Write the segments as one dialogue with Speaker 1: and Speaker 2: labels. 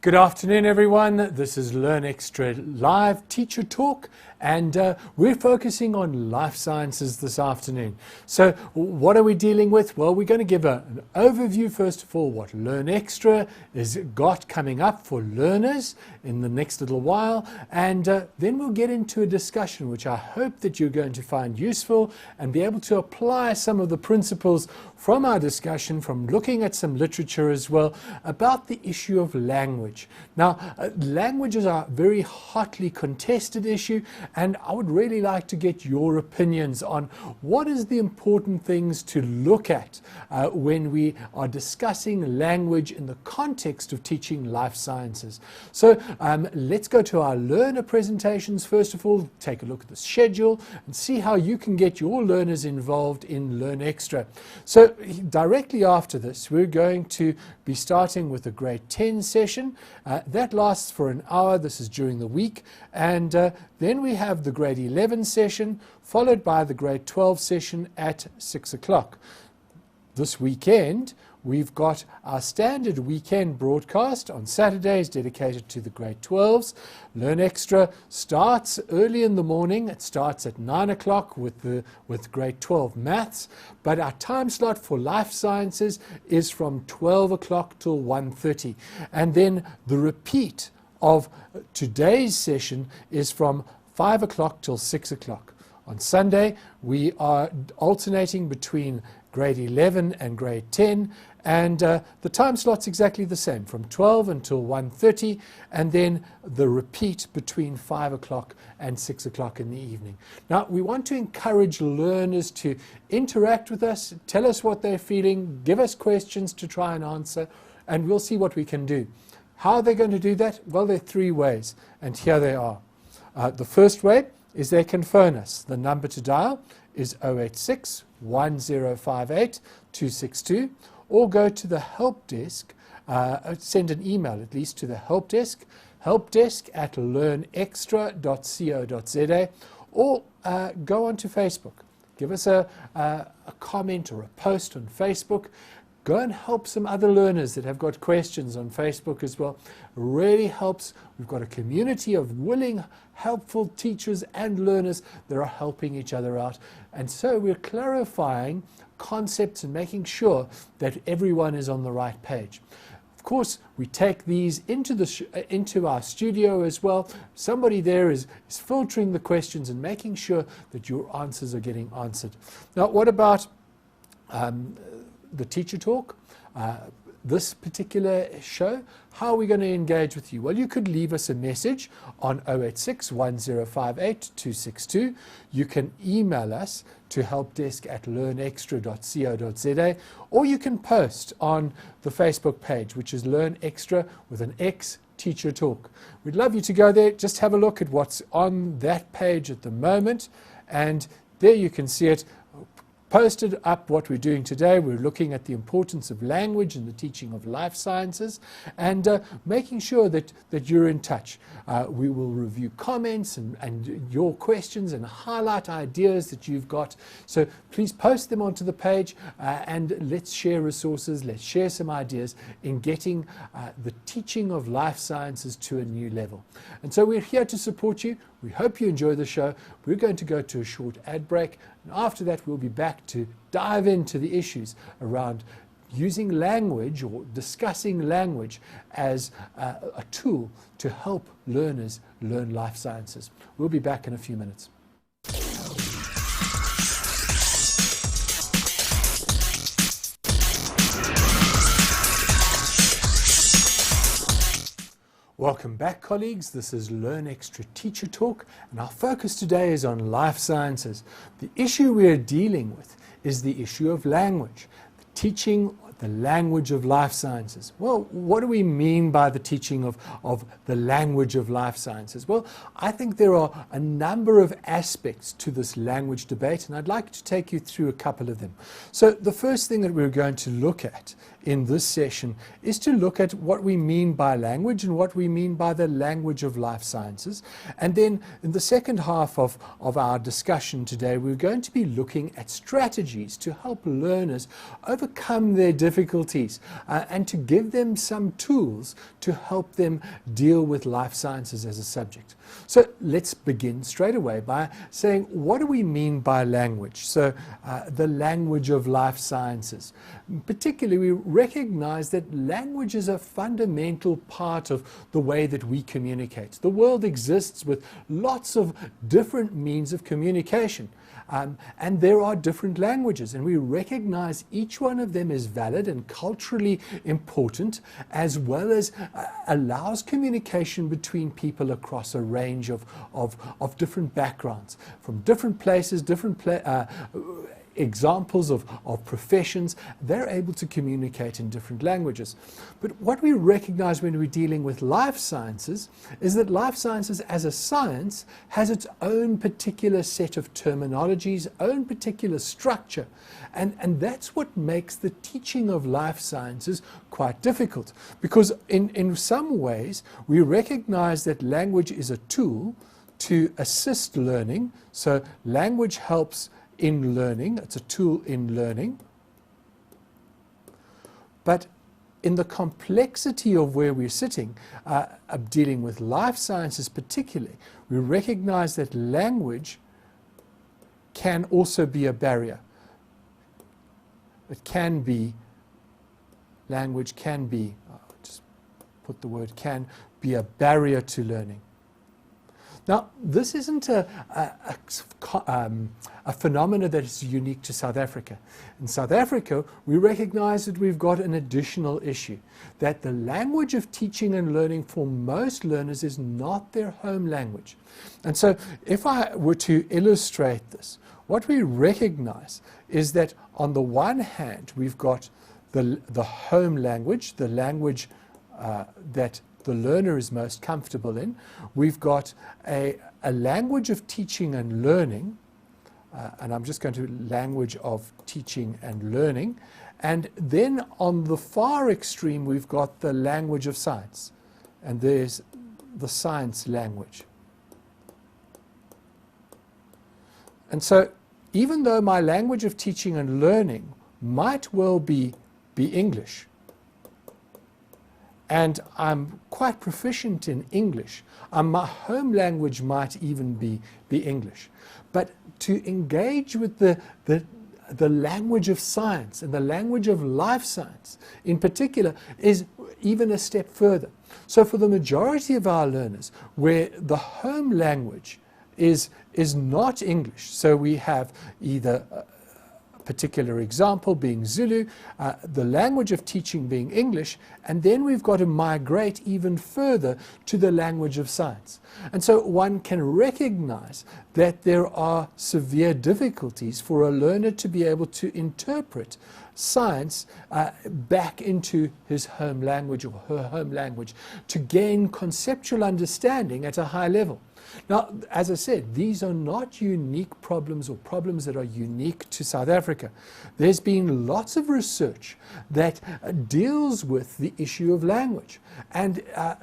Speaker 1: Good afternoon, everyone. This is Learn Extra Live Teacher Talk, and we're focusing on life sciences this afternoon. So what are we dealing with? Well, we're going to give an overview, first of all, what Learn Extra has got coming up for learners in the next little while, and then we'll get into a discussion which I hope that you're going to find useful and be able to apply some of the principles from our discussion, from looking at some literature as well, about the issue of language. Now, languages are a very hotly contested issue, and I would really like to get your opinions on what is the important things to look at when we are discussing language in the context of teaching life sciences. So let's go to our learner presentations. First of all, take a look at the schedule and see how you can get your learners involved in Learn Extra. So directly after this, we're going to be starting with a grade 10 session. That lasts for an hour. This is during the week. And then we have the grade 11 session, followed by the grade 12 session at 6 o'clock. This weekend, we've got our standard weekend broadcast on Saturdays dedicated to the grade 12s. Learn Extra starts early in the morning. It starts at 9 o'clock with grade 12 maths, but our time slot for life sciences is from 12 o'clock till 1:30. And then the repeat of today's session is from 5 o'clock till 6 o'clock. On Sunday, we are alternating between grade 11 and grade 10, and the time slot's exactly the same, from 12 until 1:30, and then the repeat between 5 o'clock and 6 o'clock in the evening. Now, we want to encourage learners to interact with us, tell us what they're feeling, give us questions to try and answer, and we'll see what we can do. How are they going to do that? Well, there are three ways, and here they are. The first way is they can phone us. The number to dial is 086 1058 262, or go to the help desk, send an email at least to the help desk helpdesk@learnextra.co.za, or go onto Facebook. Give us a comment or a post on Facebook. Go and help some other learners that have got questions on Facebook as well. It really helps. We've got a community of willing, helpful teachers and learners that are helping each other out. And so we're clarifying concepts and making sure that everyone is on the right page. Of course, we take these into our studio as well. Somebody there is filtering the questions and making sure that your answers are getting answered. Now, what about the teacher talk? This particular show, how are we going to engage with you? Well, you could leave us a message on 086 1058 262. You can email us to helpdesk@learnextra.co.za, or you can post on the Facebook page, which is Learn Extra with an X Teacher Talk. We'd love you to go there. Just have a look at what's on that page at the moment, and there you can see it. Posted up what we're doing today. We're looking at the importance of language in the teaching of life sciences, and making sure that you're in touch. We will review comments and your questions and highlight ideas that you've got. So please post them onto the page, and let's share resources, let's share some ideas in getting the teaching of life sciences to a new level. And so we're here to support you. We hope you enjoy the show. We're going to go to a short ad break, and after that we'll be back to dive into the issues around using language or discussing language as a tool to help learners learn life sciences. We'll be back in a few minutes. Welcome back, colleagues. This is Learn Extra Teacher Talk, and our focus today is on life sciences. The issue we are dealing with is the issue of language, the teaching the language of life sciences. Well, what do we mean by the teaching of the language of life sciences? Well, I think there are a number of aspects to this language debate, and I'd like to take you through a couple of them. So the first thing that we're going to look at in this session is to look at what we mean by language and what we mean by the language of life sciences. And then in the second half of our discussion today, we're going to be looking at strategies to help learners overcome their difficulties, and to give them some tools to help them deal with life sciences as a subject. So let's begin straight away by saying, what do we mean by language? So the language of life sciences. Particularly, we recognize that language is a fundamental part of the way that we communicate. The world exists with lots of different means of communication. And there are different languages, and we recognize each one of them is valid and culturally important, as well as allows communication between people across a range of different backgrounds, from different places, different examples of professions. They're able to communicate in different languages. But what we recognize when we're dealing with life sciences is that life sciences as a science has its own particular set of terminologies, own particular structure. And that's what makes the teaching of life sciences quite difficult. Because in some ways, we recognize that language is a tool to assist learning. So language helps in learning, it's a tool in learning. But in the complexity of where we're sitting, of dealing with life sciences particularly, we recognize that language can also be a barrier. It can be, language can be, just put the word can, be a barrier to learning. Now, this isn't a phenomena that is unique to South Africa. In South Africa, we recognize that we've got an additional issue, that the language of teaching and learning for most learners is not their home language. And so, if I were to illustrate this, what we recognize is that on the one hand, we've got the home language, the language that the learner is most comfortable in. We've got a language of teaching and learning, and I'm just going to language of teaching and learning. And then on the far extreme, we've got the language of science, and there's the science language. And so even though my language of teaching and learning might well be English, and I'm quite proficient in English, my home language might even be English. But to engage with the language of science and the language of life science in particular is even a step further. So for the majority of our learners, where the home language is not English, so we have either particular example being Zulu, the language of teaching being English, and then we've got to migrate even further to the language of science. And so one can recognize that there are severe difficulties for a learner to be able to interpret science back into his home language or her home language to gain conceptual understanding at a high level. Now, as I said, these are not unique problems or problems that are unique to South Africa. There's been lots of research that deals with the issue of language. And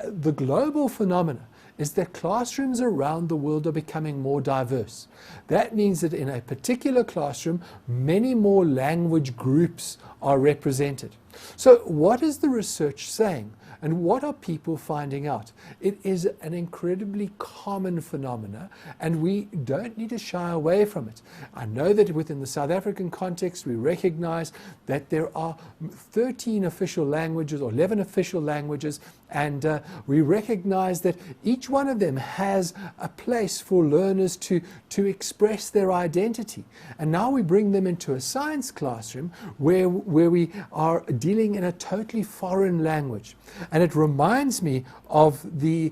Speaker 1: the global phenomena is that classrooms around the world are becoming more diverse. That means that in a particular classroom, many more language groups are represented. So what is the research saying? And what are people finding out? It is an incredibly common phenomena, and we don't need to shy away from it. I know that within the South African context, we recognize that there are 13 official languages or 11 official languages, and we recognize that each one of them has a place for learners to express their identity. And now we bring them into a science classroom where we are dealing in a totally foreign language. And it reminds me of the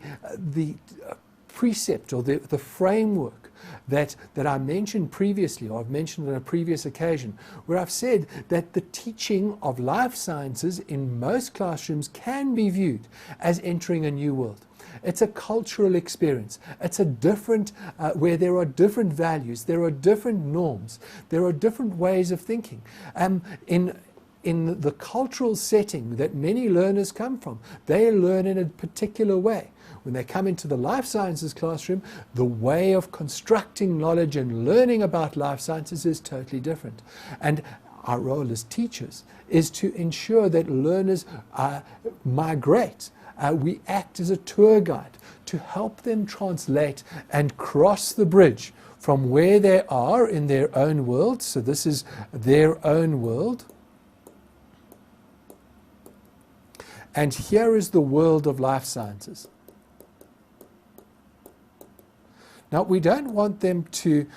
Speaker 1: precept or the framework that I mentioned previously, or I've mentioned on a previous occasion, where I've said that the teaching of life sciences in most classrooms can be viewed as entering a new world. It's a cultural experience. It's a different, where there are different values, there are different norms, there are different ways of thinking. In the cultural setting that many learners come from, they learn in a particular way. When they come into the life sciences classroom, the way of constructing knowledge and learning about life sciences is totally different. And our role as teachers is to ensure that learners migrate. We act as a tour guide to help them translate and cross the bridge from where they are in their own world. So this is their own world. And here is the world of life sciences. Now, we don't want them to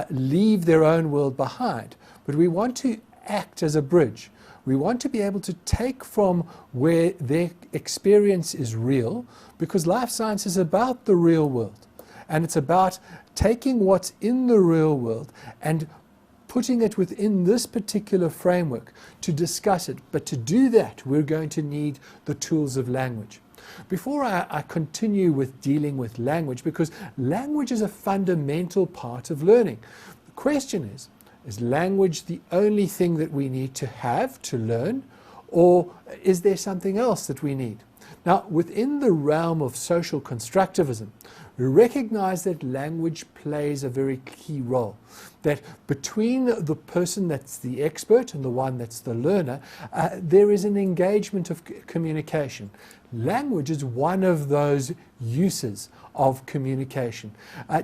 Speaker 1: leave their own world behind, but we want to act as a bridge. We want to be able to take from where their experience is real, because life science is about the real world. And it's about taking what's in the real world and putting it within this particular framework to discuss it. But to do that, we're going to need the tools of language. Before I continue with dealing with language, because language is a fundamental part of learning, the question is language the only thing that we need to have to learn, or is there something else that we need? Now, within the realm of social constructivism, we recognize that language plays a very key role. That between the person that's the expert and the one that's the learner, there is an engagement of communication. Language is one of those uses of communication.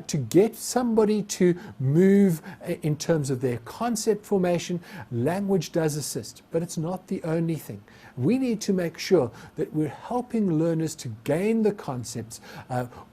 Speaker 1: To get somebody to move in terms of their concept formation, language does assist, but it's not the only thing. We need to make sure that we're helping learners to gain the concepts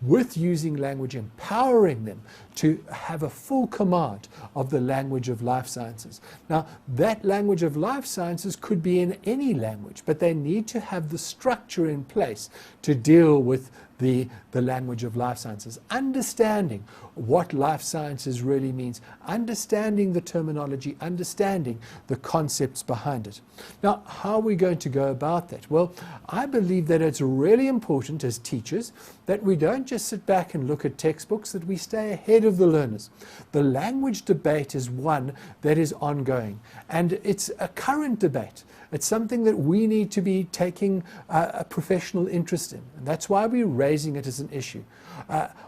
Speaker 1: with using language, empowering them to have a full command of the language of life sciences. Now, that language of life sciences could be in any language, but they need to have the structure in place to deal with the language of life sciences, understanding what life sciences really means, understanding the terminology, understanding the concepts behind it. Now, how are we going to go about that? Well, I believe that it's really important as teachers that we don't just sit back and look at textbooks, that we stay ahead of the learners. The language debate is one that is ongoing, and it's a current debate. It's something that we need to be taking a professional interest in, and that's why we're raising it as an issue.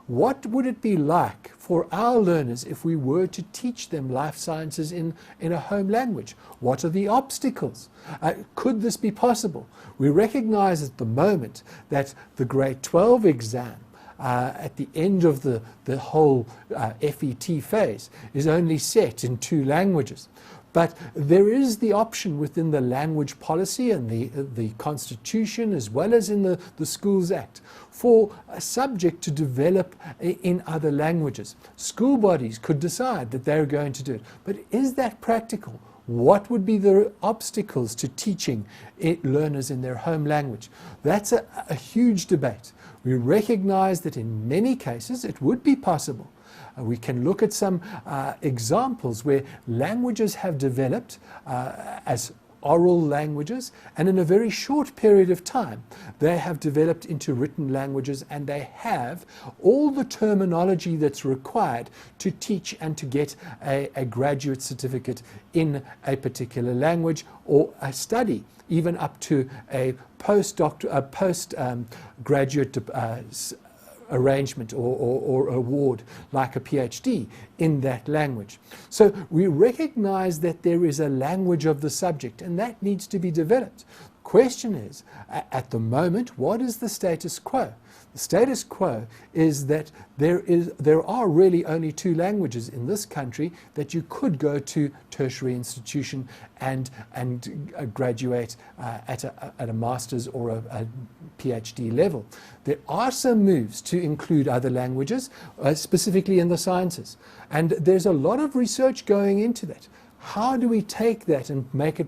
Speaker 1: What would it be like for our learners if we were to teach them life sciences in a home language? What are the obstacles? Could this be possible? We recognize at the moment that the grade 12 exam at the end of the whole FET phase is only set in 2 languages. But there is the option within the language policy and the Constitution, as well as in the Schools Act, for a subject to develop in other languages. School bodies could decide that they're going to do it. But is that practical? What would be the obstacles to teaching learners in their home language? That's a huge debate. We recognize that in many cases it would be possible. We can look at some examples where languages have developed as oral languages, and in a very short period of time they have developed into written languages, and they have all the terminology that's required to teach and to get a graduate certificate in a particular language, or a study even up to a postgraduate arrangement or award like a PhD in that language. So we recognize that there is a language of the subject, and that needs to be developed. The question is, at the moment, what is the status quo? The status quo is that there are really only 2 languages in this country that you could go to tertiary institution and graduate at a master's or a PhD level. There are some moves to include other languages, specifically in the sciences. And there's a lot of research going into that. How do we take that and make it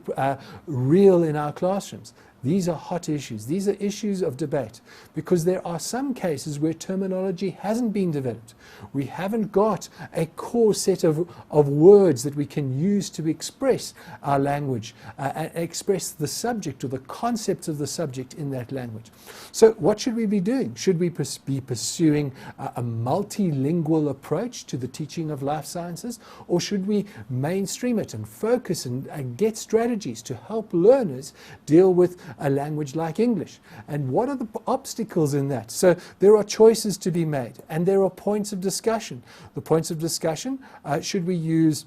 Speaker 1: real in our classrooms? These are hot issues. These are issues of debate, because there are some cases where terminology hasn't been developed. We haven't got a core set of words that we can use to express our language, and express the subject or the concepts of the subject in that language. So what should we be doing? Should we be pursuing a multilingual approach to the teaching of life sciences, or should we mainstream it and focus and get strategies to help learners deal with a language like English? And what are the obstacles in that? So there are choices to be made, and there are points of discussion. The points of discussion, should we use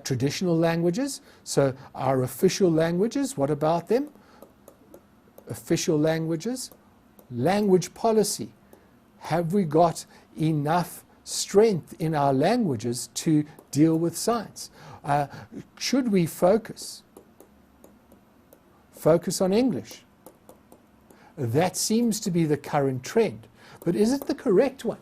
Speaker 1: Traditional languages, so our official languages, what about them? Official languages. Language policy. Have we got enough strength in our languages to deal with science? Should we focus on English? That seems to be the current trend. But is it the correct one?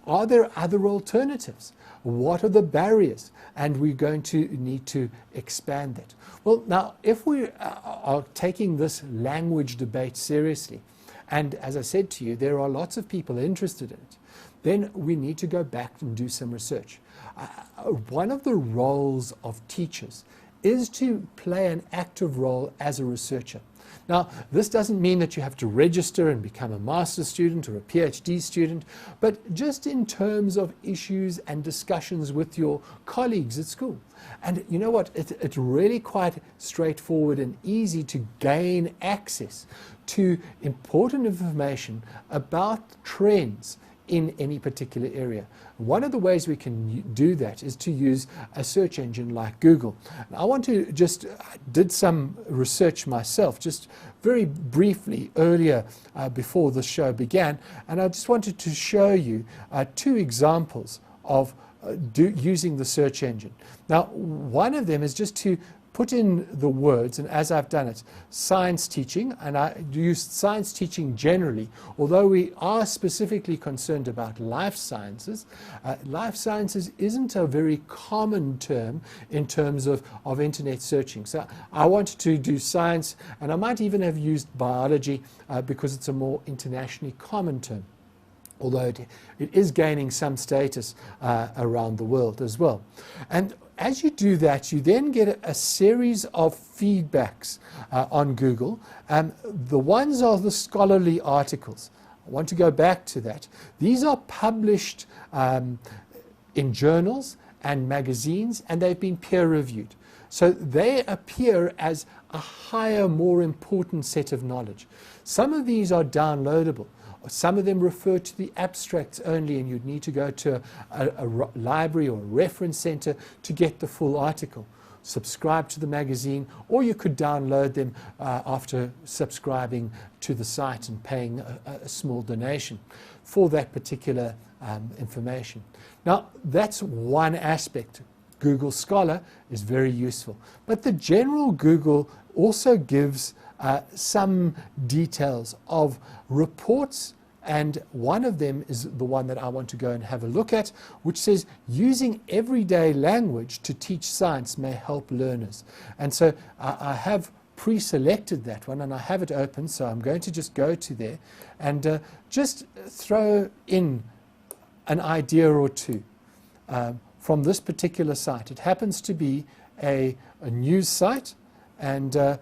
Speaker 1: Are there other alternatives? What are the barriers? And we're going to need to expand that. Well, now, if we are taking this language debate seriously, and as I said to you, there are lots of people interested in it, then we need to go back and do some research. One of the roles of teachers is to play an active role as a researcher. Now, this doesn't mean that you have to register and become a master's student or a PhD student, but just in terms of issues and discussions with your colleagues at school. And you know what? It's really quite straightforward and easy to gain access to important information about trends in any particular area. One of the ways we can do that is to use a search engine like Google. I want to did some research myself, just very briefly earlier before the show began, and I just wanted to show you two examples of using the search engine. Now, one of them is just to put in the words, and as I've done it, science teaching, and I use science teaching generally, although we are specifically concerned about life sciences. Life sciences isn't a very common term in terms of internet searching. So I wanted to do science, and I might even have used biology because it's a more internationally common term, although it is gaining some status around the world as well. And as you do that, you then get a series of feedbacks on Google. The ones are the scholarly articles. I want to go back to that. These are published in journals and magazines, and they've been peer-reviewed. So they appear as a higher, more important set of knowledge. Some of these are downloadable. Some of them refer to the abstracts only, and you'd need to go to a library or a reference center to get the full article. Subscribe to the magazine, or you could download them after subscribing to the site and paying a small donation for that particular information. Now, that's one aspect. Google Scholar is very useful. But the general Google also gives some details of reports, and one of them is the one that I want to go and have a look at, which says using everyday language to teach science may help learners. And so I have pre-selected that one, and I have it open, so I'm going to just go to there and just throw in an idea or two from this particular site. It happens to be a news site, and a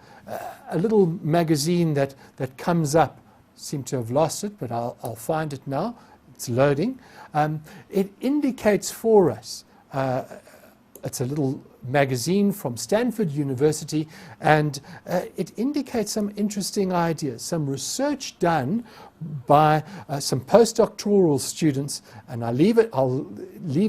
Speaker 1: little magazine that comes up. Seem to have lost it, but I'll find it now. It's loading. It indicates for us, it's a little magazine from Stanford University, and it indicates some interesting ideas, some research done by some postdoctoral students, and I'll leave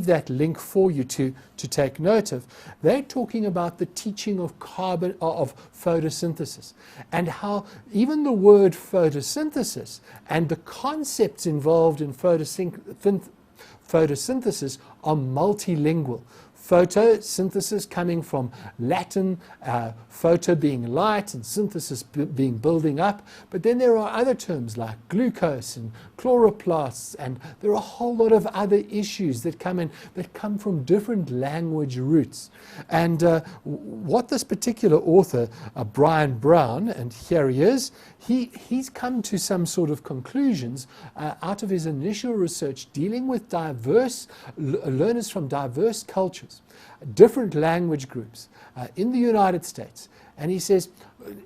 Speaker 1: that link for you to take note of. They're talking about the teaching of photosynthesis, and how even the word photosynthesis and the concepts involved in photosynthesis are multilingual. Photosynthesis coming from Latin, photo being light and synthesis being building up. But then there are other terms like glucose and chloroplasts, and there are a whole lot of other issues that come from different language roots. And what this particular author, Brian Brown, and here he is, he's come to some sort of conclusions out of his initial research dealing with diverse learners from diverse cultures, different language groups in the United States. And he says,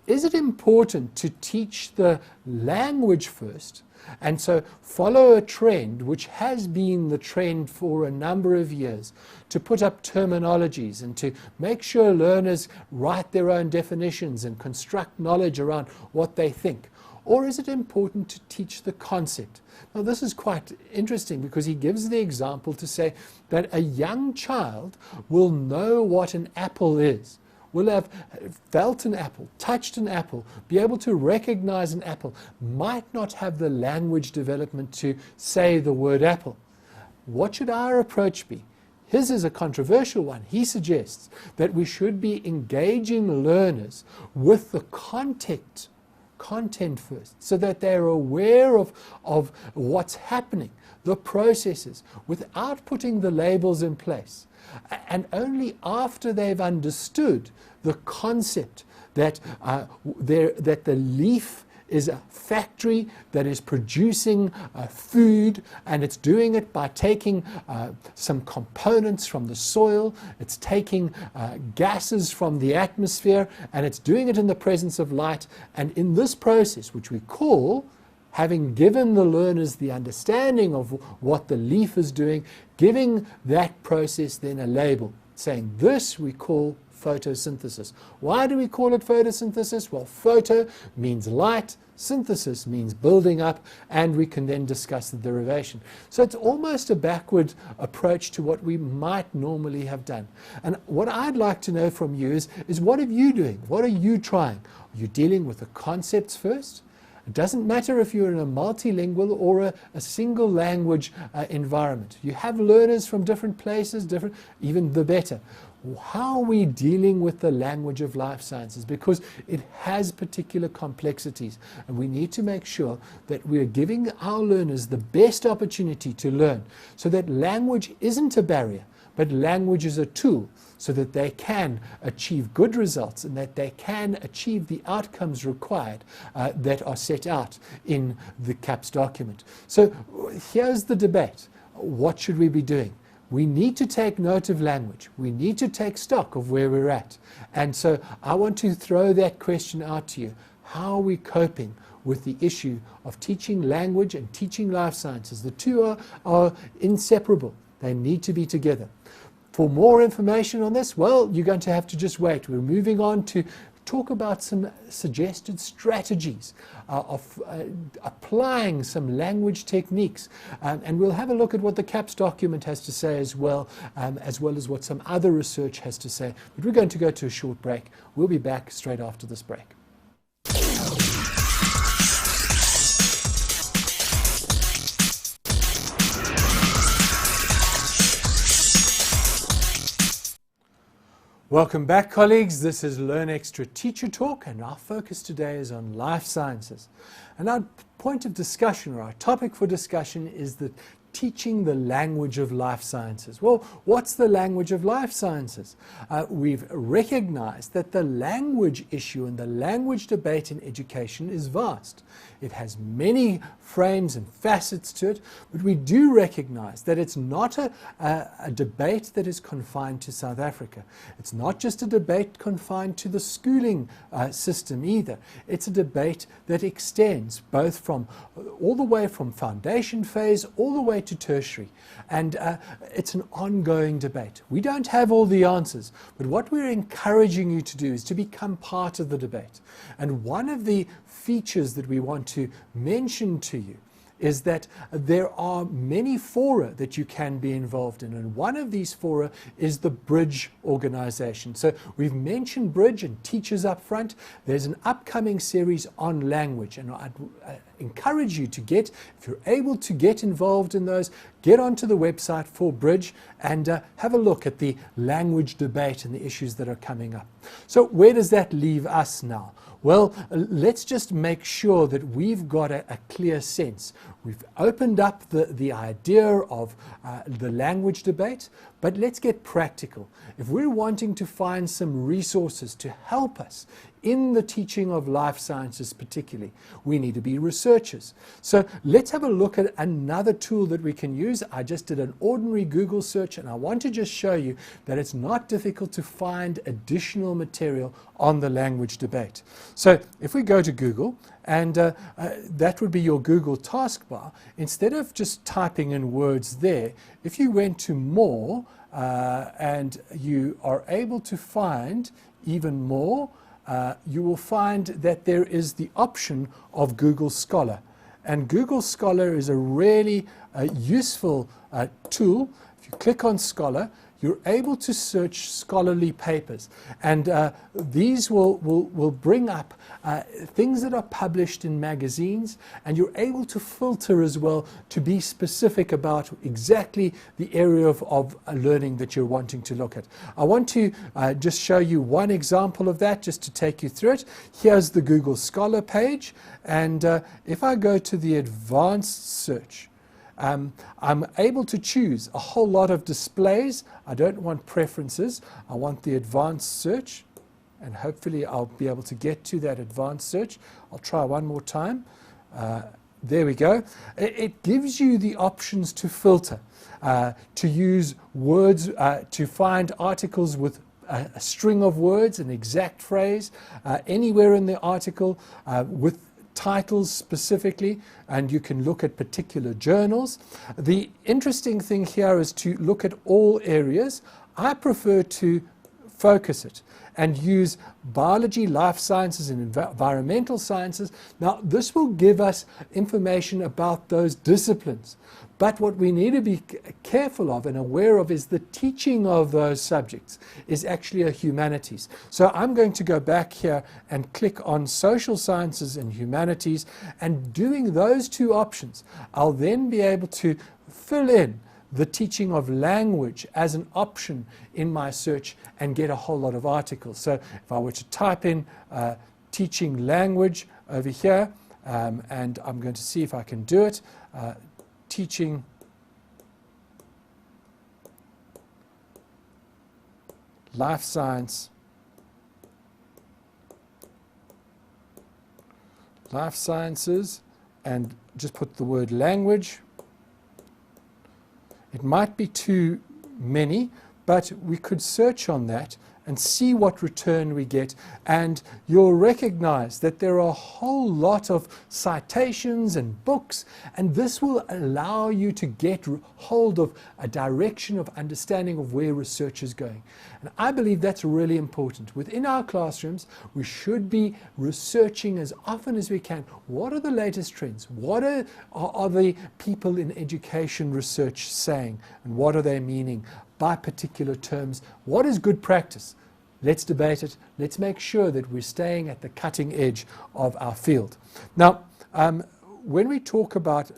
Speaker 1: is it important to teach the language first, and so follow a trend which has been the trend for a number of years, to put up terminologies and to make sure learners write their own definitions and construct knowledge around what they think? or is it important to teach the concept? Now, this is quite interesting because he gives the example to say that a young child will know what an apple is, will have felt an apple, touched an apple, be able to recognize an apple, might not have the language development to say the word apple. What should our approach be? His is a controversial one. He suggests that we should be engaging learners with the content first, so that they're aware of what's happening, the processes, without putting the labels in place. And only after they've understood the concept that, that the leaf is a factory that is producing food, and it's doing it by taking some components from the soil, it's taking gases from the atmosphere, and it's doing it in the presence of light. And in this process, which we call, having given the learners the understanding of what the leaf is doing, giving that process then a label, saying this we call photosynthesis. Why do we call it photosynthesis? Well, photo means light, synthesis means building up, and we can then discuss the derivation. So it's almost a backward approach to what we might normally have done. And what I'd like to know from you is what are you doing? What are you trying? Are you dealing with the concepts first? It doesn't matter if you're in a multilingual or a single language environment. You have learners from different places, even the better. How are we dealing with the language of life sciences? Because it has particular complexities, and we need to make sure that we're giving our learners the best opportunity to learn, so that language isn't a barrier, but language is a tool, so that they can achieve good results and that they can achieve the outcomes required that are set out in the CAPS document. So here's the debate. What should we be doing? We need to take note of language. We need to take stock of where we're at. And so I want to throw that question out to you. How are we coping with the issue of teaching language and teaching life sciences? The two are inseparable. They need to be together. For more information on this, well, you're going to have to just wait. We're moving on to talk about some suggested strategies of applying some language techniques, and we'll have a look at what the CAPS document has to say as well as what some other research has to say. But we're going to go to a short break. We'll be back straight after this break. Welcome back, colleagues. This is Learn Extra Teacher Talk, and our focus today is on life sciences. And our point of discussion, or our topic for discussion, is the teaching the language of life sciences. Well, what's the language of life sciences? We've recognized that the language issue and the language debate in education is vast. It has many frames and facets to it, but we do recognize that it's not a debate that is confined to South Africa. It's not just a debate confined to the schooling system either. It's a debate that extends both from all the way from foundation phase all the way to tertiary, and it's an ongoing debate. We don't have all the answers, but what we're encouraging you to do is to become part of the debate. And one of the features that we want to mention to you is that there are many fora that you can be involved in, and one of these fora is the Bridge organization. So we've mentioned Bridge and teachers up front. There's an upcoming series on language, and I'd encourage you to if you're able to get involved in those, get onto the website for Bridge and have a look at the language debate and the issues that are coming up. So where does that leave us now? Well, let's just make sure that we've got a clear sense. We've opened up the idea of the language debate, but let's get practical. If we're wanting to find some resources to help us in the teaching of life sciences particularly, we need to be researchers. So let's have a look at another tool that we can use. I just did an ordinary Google search, and I want to just show you that it's not difficult to find additional material on the language debate. So if we go to Google, and that would be your Google taskbar, instead of just typing in words there, if you went to more and you are able to find even more, you will find that there is the option of Google Scholar. And Google Scholar is a really useful tool. If you click on Scholar, you're able to search scholarly papers, and these will bring up things that are published in magazines, and you're able to filter as well to be specific about exactly the area of learning that you're wanting to look at. I want to just show you one example of that, just to take you through it. Here's the Google Scholar page, and if I go to the advanced search, I'm able to choose a whole lot of displays. I don't want preferences. I want the advanced search, and hopefully I'll be able to get to that advanced search. I'll try one more time. There we go. It gives you the options to filter, to use words, to find articles with a string of words, an exact phrase, anywhere in the article, with titles specifically, and you can look at particular journals. The interesting thing here is to look at all areas. I prefer to focus it and use biology, life sciences, and environmental sciences. Now, this will give us information about those disciplines. But what we need to be careful of and aware of is the teaching of those subjects is actually a humanities. So I'm going to go back here and click on social sciences and humanities, and doing those two options, I'll then be able to fill in the teaching of language as an option in my search and get a whole lot of articles. So if I were to type in teaching language over here, and I'm going to see if I can do it, teaching life sciences, and just put the word language. It might be too many, but we could search on that and see what return we get, and you'll recognize that there are a whole lot of citations and books, and this will allow you to get hold of a direction of understanding of where research is going. And I believe that's really important. Within our classrooms, we should be researching as often as we can. What are the latest trends? What are the people in education research saying, and what are they meaning by particular terms? What is good practice? Let's debate it. Let's make sure that we're staying at the cutting edge of our field. Now, when we talk about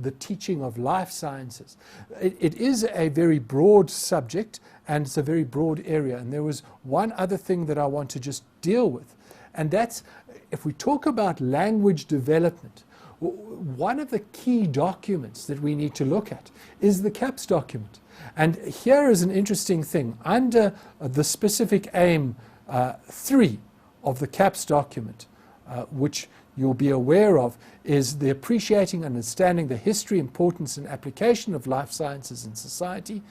Speaker 1: the teaching of life sciences, it is a very broad subject, and it's a very broad area. And there was one other thing that I want to just deal with, and that's if we talk about language development, one of the key documents that we need to look at is the CAPS document. And here is an interesting thing. Under the specific aim 3 of the CAPS document, which you'll be aware of, is the appreciating and understanding the history, importance, and application of life sciences in society.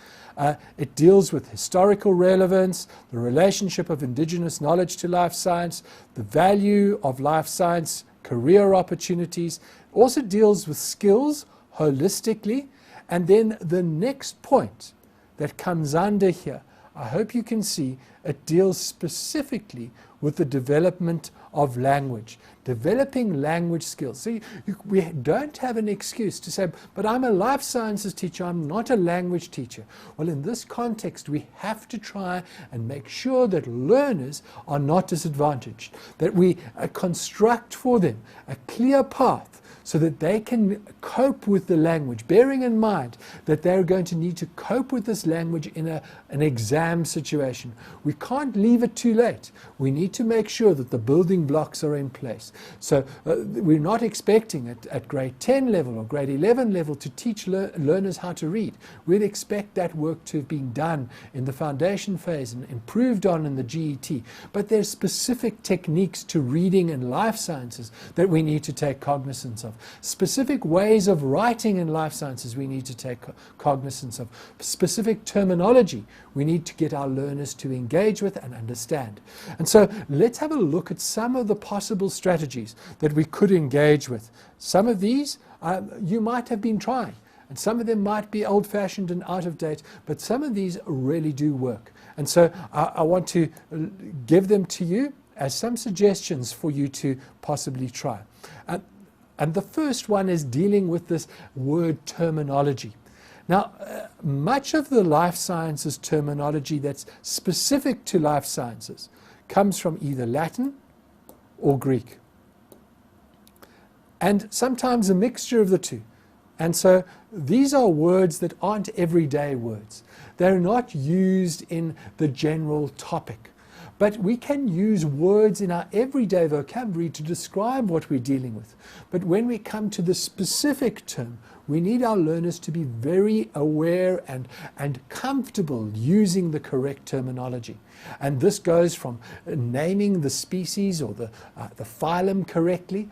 Speaker 1: It deals with historical relevance, the relationship of indigenous knowledge to life science, the value of life science, career opportunities. Also deals with skills holistically. And then the next point that comes under here, I hope you can see, it deals specifically with the development of language, developing language skills. So we don't have an excuse to say, but I'm a life sciences teacher, I'm not a language teacher. Well, in this context, we have to try and make sure that learners are not disadvantaged, that we construct for them a clear path so that they can cope with the language, bearing in mind that they're going to need to cope with this language in an exam situation. We can't leave it too late. We need to make sure that the building blocks are in place. So we're not expecting at grade 10 level or grade 11 level to teach learners how to read. We'd expect that work to have been done in the foundation phase and improved on in the GET. But there's specific techniques to reading in life sciences that we need to take cognizance of. Specific ways of writing in life sciences we need to take cognizance of. Specific terminology we need to get our learners to engage with and understand. And so let's have a look at some of the possible strategies that we could engage with. Some of these you might have been trying, and some of them might be old-fashioned and out of date, but some of these really do work. And so I want to give them to you as some suggestions for you to possibly try. And the first one is dealing with this word terminology. Now, much of the life sciences terminology that's specific to life sciences comes from either Latin or Greek, and sometimes a mixture of the two. And so these are words that aren't everyday words. They're not used in the general topic. But we can use words in our everyday vocabulary to describe what we're dealing with. But when we come to the specific term, we need our learners to be very aware and comfortable using the correct terminology. And this goes from naming the species or the phylum correctly,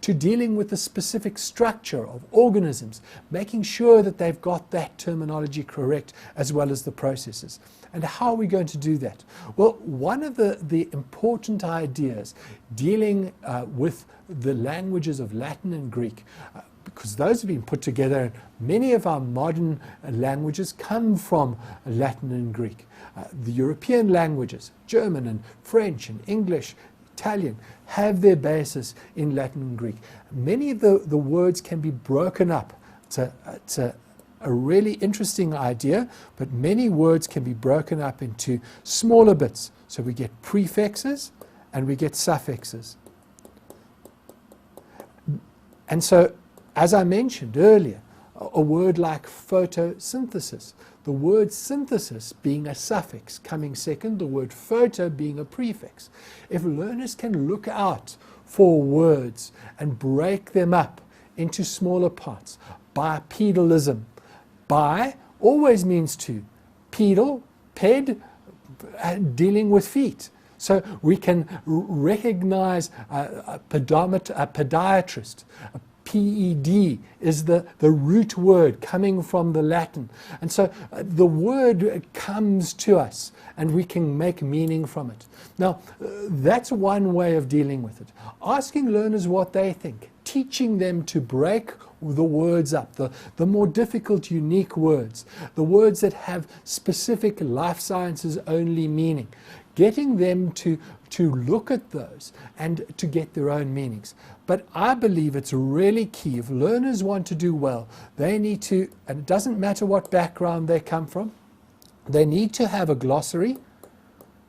Speaker 1: to dealing with the specific structure of organisms, making sure that they've got that terminology correct, as well as the processes. And how are we going to do that? Well, one of the important ideas dealing with the languages of Latin and Greek, because those have been put together, many of our modern languages come from Latin and Greek. The European languages, German and French and English, Italian, have their basis in Latin and Greek. Many of the words can be broken up. It's a really interesting idea, but many words can be broken up into smaller bits. So we get prefixes and we get suffixes. And so, as I mentioned earlier, a word like photosynthesis, the word synthesis being a suffix coming second, the word photo being a prefix. If learners can look out for words and break them up into smaller parts, bipedalism. Bi always means two. Pedal, ped, dealing with feet. So we can recognize a podiatrist. PED is the root word coming from the Latin. And so the word comes to us and we can make meaning from it. Now, that's one way of dealing with it. Asking learners what they think, teaching them to break the words up, the more difficult, unique words, the words that have specific life sciences only meaning, getting them to look at those and to get their own meanings. But I believe it's really key. If learners want to do well, they need to, and it doesn't matter what background they come from, they need to have a glossary.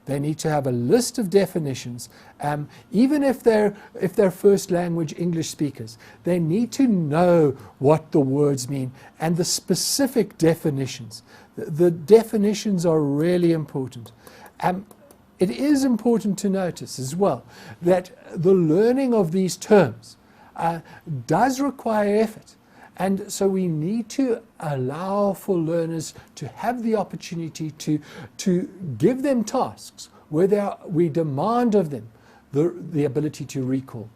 Speaker 1: They need to have a list of definitions. Even if they're first language English speakers, they need to know what the words mean and the specific definitions. The definitions are really important. It is important to notice as well that the learning of these terms does require effort. And so we need to allow for learners to have the opportunity to give them tasks where we demand of them the ability to recall.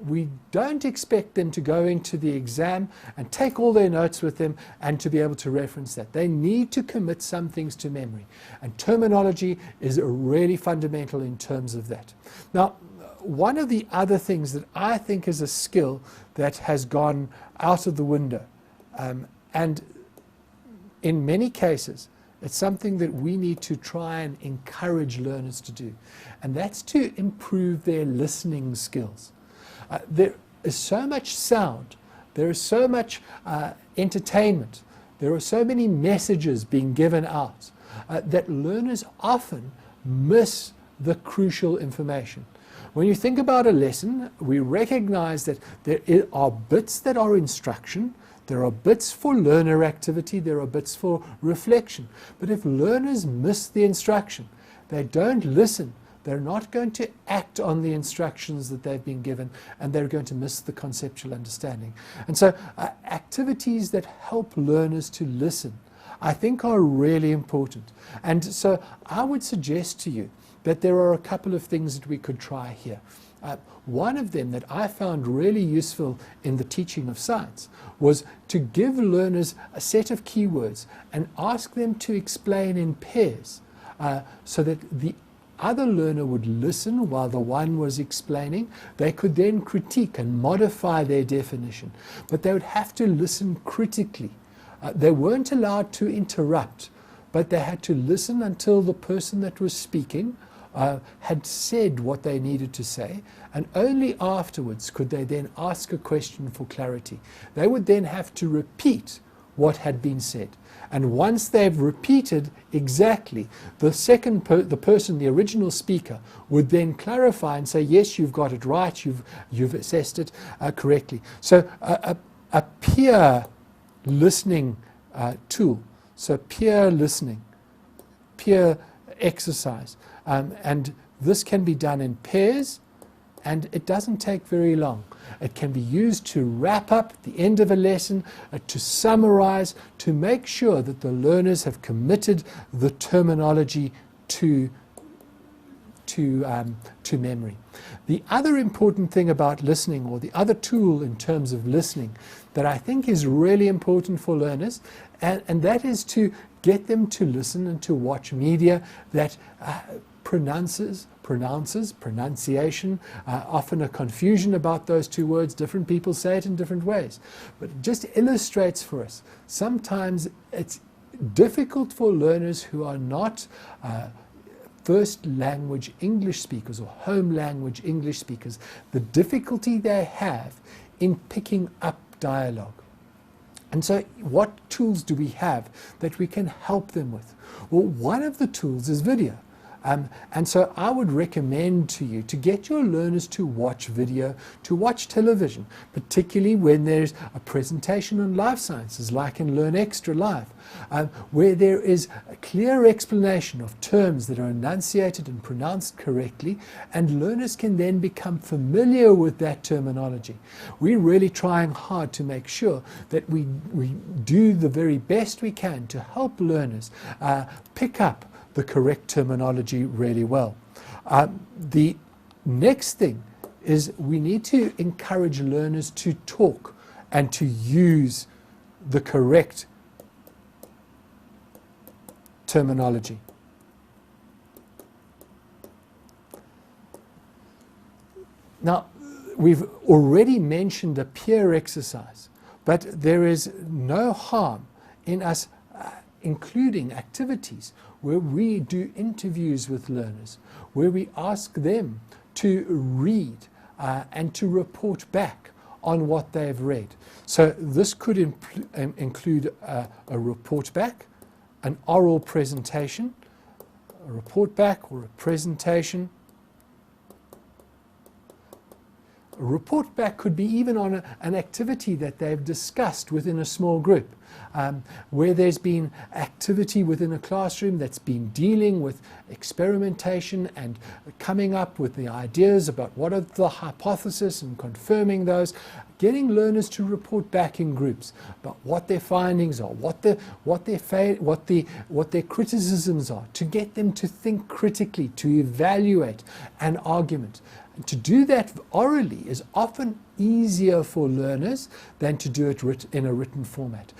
Speaker 1: We don't expect them to go into the exam and take all their notes with them and to be able to reference that. They need to commit some things to memory. And terminology is really fundamental in terms of that. Now, one of the other things that I think is a skill that has gone out of the window, and in many cases, it's something that we need to try and encourage learners to do, and that's to improve their listening skills. There is so much sound, there is so much entertainment, there are so many messages being given out that learners often miss the crucial information. When you think about a lesson, we recognize that there are bits that are instruction, there are bits for learner activity, there are bits for reflection. But if learners miss the instruction, they don't listen, they're not going to act on the instructions that they've been given, and they're going to miss the conceptual understanding. And so activities that help learners to listen, I think, are really important. And so I would suggest to you that there are a couple of things that we could try here. One of them that I found really useful in the teaching of science was to give learners a set of keywords and ask them to explain in pairs so that the other learner would listen while the one was explaining. They could then critique and modify their definition, but they would have to listen critically. They weren't allowed to interrupt, but they had to listen until the person that was speaking had said what they needed to say, and only afterwards could they then ask a question for clarity. They would then have to repeat what had been said. And once they've repeated exactly, the person, the original speaker, would then clarify and say, yes, you've got it right, you've assessed it correctly. So a peer listening tool, so peer listening, peer exercise, and this can be done in pairs, and it doesn't take very long. It can be used to wrap up the end of a lesson, to summarize, to make sure that the learners have committed the terminology to memory. The other important thing about listening, or the other tool in terms of listening, that I think is really important for learners, and that is to get them to listen and to watch media that pronunciation, often a confusion about those two words. Different people say it in different ways. But it just illustrates for us, sometimes it's difficult for learners who are not first language English speakers or home language English speakers, the difficulty they have in picking up dialogue. And so what tools do we have that we can help them with? Well, one of the tools is video. And so I would recommend to you to get your learners to watch video, to watch television, particularly when there's a presentation on life sciences, like in Learn Extra Live, where there is a clear explanation of terms that are enunciated and pronounced correctly, and learners can then become familiar with that terminology. We're really trying hard to make sure that we do the very best we can to help learners pick up the correct terminology really well. The next thing is we need to encourage learners to talk and to use the correct terminology. Now, we've already mentioned a peer exercise, but there is no harm in us including activities where we do interviews with learners, where we ask them to read and to report back on what they've read. So this could include a report back, an oral presentation, a report back or a presentation. A report back could be even on an activity that they've discussed within a small group, where there's been activity within a classroom that's been dealing with experimentation and coming up with the ideas about what are the hypotheses and confirming those, getting learners to report back in groups about what their findings are, what their criticisms are, to get them to think critically, to evaluate an argument. To do that orally is often easier for learners than to do it in a written format.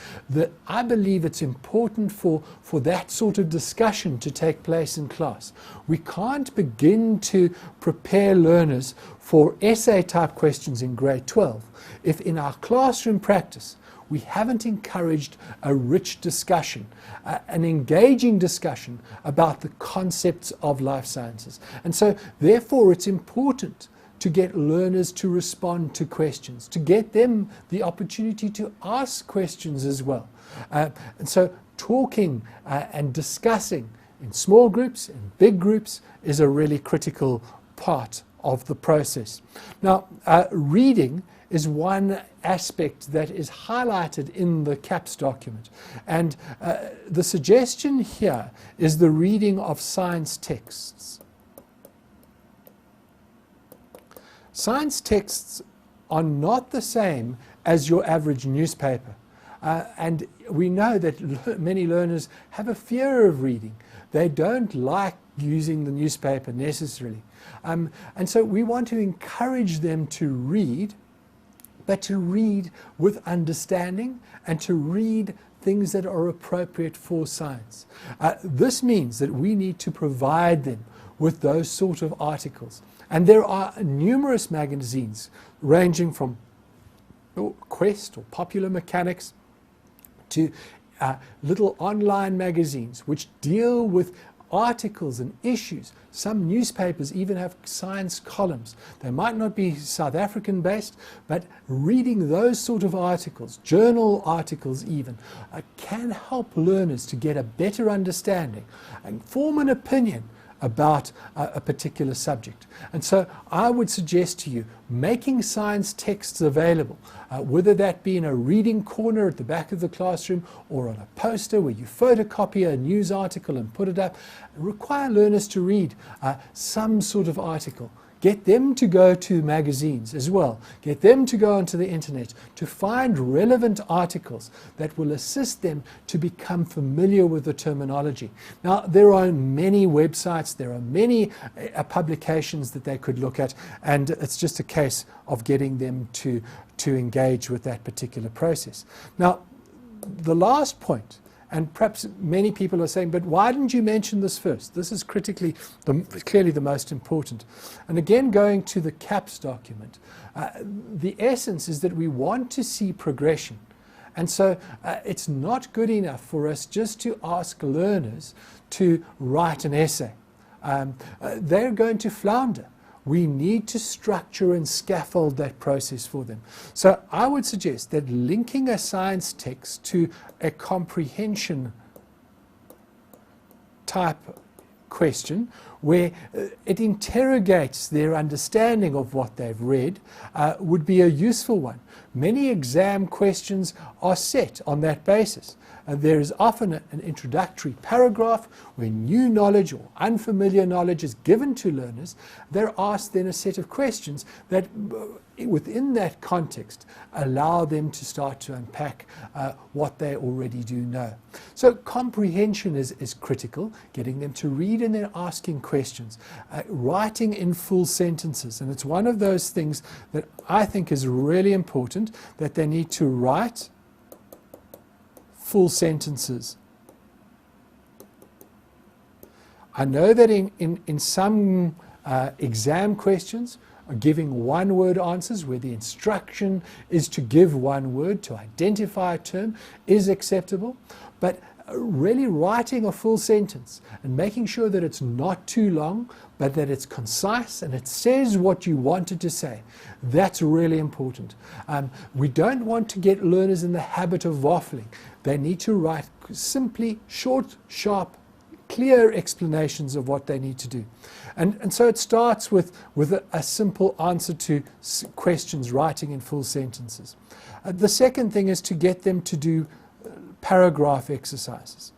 Speaker 1: I believe it's important for that sort of discussion to take place in class. We can't begin to prepare learners for essay type questions in grade 12 if in our classroom practice we haven't encouraged a rich discussion, an engaging discussion about the concepts of life sciences. And so, therefore, it's important to get learners to respond to questions, to get them the opportunity to ask questions as well. And so, talking and discussing in small groups, in big groups, is a really critical part of the process. Now, reading is one aspect that is highlighted in the CAPS document. And the suggestion here is the reading of science texts. Science texts are not the same as your average newspaper. And we know that many learners have a fear of reading. They don't like using the newspaper necessarily. And so we want to encourage them to read, but to read with understanding and to read things that are appropriate for science. This means that we need to provide them with those sort of articles. And there are numerous magazines ranging from Quest or Popular Mechanics to little online magazines which deal with articles and issues. Some newspapers even have science columns. They might not be South African based, but reading those sort of articles, journal articles even, can help learners to get a better understanding and form an opinion about a particular subject. And so I would suggest to you making science texts available, whether that be in a reading corner at the back of the classroom or on a poster where you photocopy a news article and put it up. Require learners to read some sort of article. Get them to go to magazines as well. Get them to go onto the internet to find relevant articles that will assist them to become familiar with the terminology. Now, there are many websites, there are many publications that they could look at, and it's just a case of getting them to engage with that particular process. Now, the last point, and perhaps many people are saying, but why didn't you mention this first? This is clearly the most important. And again, going to the CAPS document, the essence is that we want to see progression. And so it's not good enough for us just to ask learners to write an essay. They're going to flounder. We need to structure and scaffold that process for them. So I would suggest that linking a science text to a comprehension type question where it interrogates their understanding of what they've read would be a useful one. Many exam questions are set on that basis. There is often an introductory paragraph where new knowledge or unfamiliar knowledge is given to learners. They're asked then a set of questions that within that context allow them to start to unpack what they already do know. So comprehension is critical, getting them to read and then asking questions, writing in full sentences. And it's one of those things that I think is really important, that they need to write full sentences. I know that in some exam questions are giving one-word answers where the instruction is to give one word to identify a term is acceptable, but really writing a full sentence and making sure that it's not too long, but that it's concise and it says what you wanted to say. That's really important. We don't want to get learners in the habit of waffling. They need to write simply short, sharp, clear explanations of what they need to do. And so it starts with a simple answer to questions, writing in full sentences. The second thing is to get them to do paragraph exercises.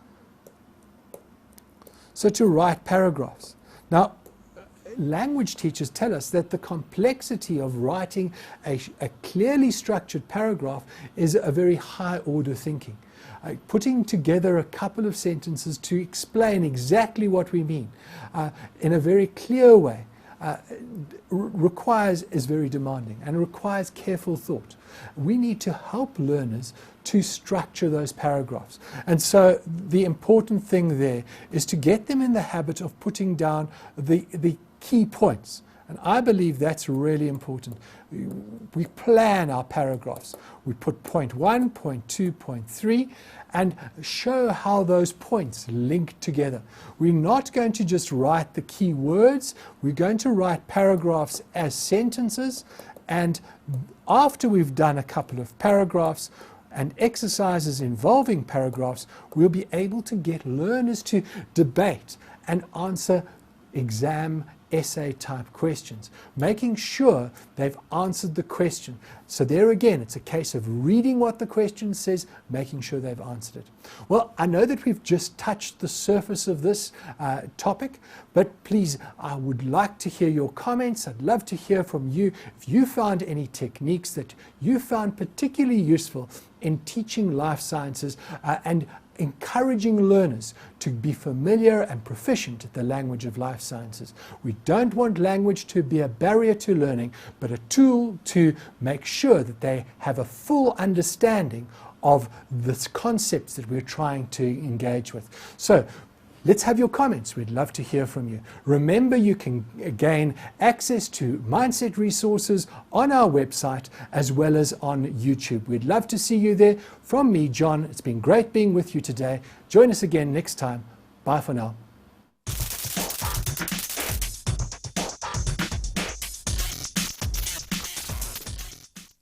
Speaker 1: So to write paragraphs. Now, language teachers tell us that the complexity of writing a clearly structured paragraph is a very high order thinking. Putting together a couple of sentences to explain exactly what we mean in a very clear way is very demanding and requires careful thought. We need to help learners to structure those paragraphs. And so the important thing there is to get them in the habit of putting down the key points. And I believe that's really important. We plan our paragraphs. We put point 1, point 2, point 3, and show how those points link together. We're not going to just write the key words. We're going to write paragraphs as sentences. And after we've done a couple of paragraphs and exercises involving paragraphs, we'll be able to get learners to debate and answer exam essay type questions, making sure they've answered the question. So there again, it's a case of reading what the question says, making sure they've answered it. Well, I know that we've just touched the surface of this topic, but please, I would like to hear your comments. I'd love to hear from you. If you found any techniques that you found particularly useful in teaching life sciences and encouraging learners to be familiar and proficient at the language of life sciences. We don't want language to be a barrier to learning, but a tool to make sure that they have a full understanding of the concepts that we're trying to engage with. So let's have your comments. We'd love to hear from you. Remember, you can gain access to mindset resources on our website as well as on YouTube. We'd love to see you there. From me, John, it's been great being with you today. Join us again next time. Bye for now.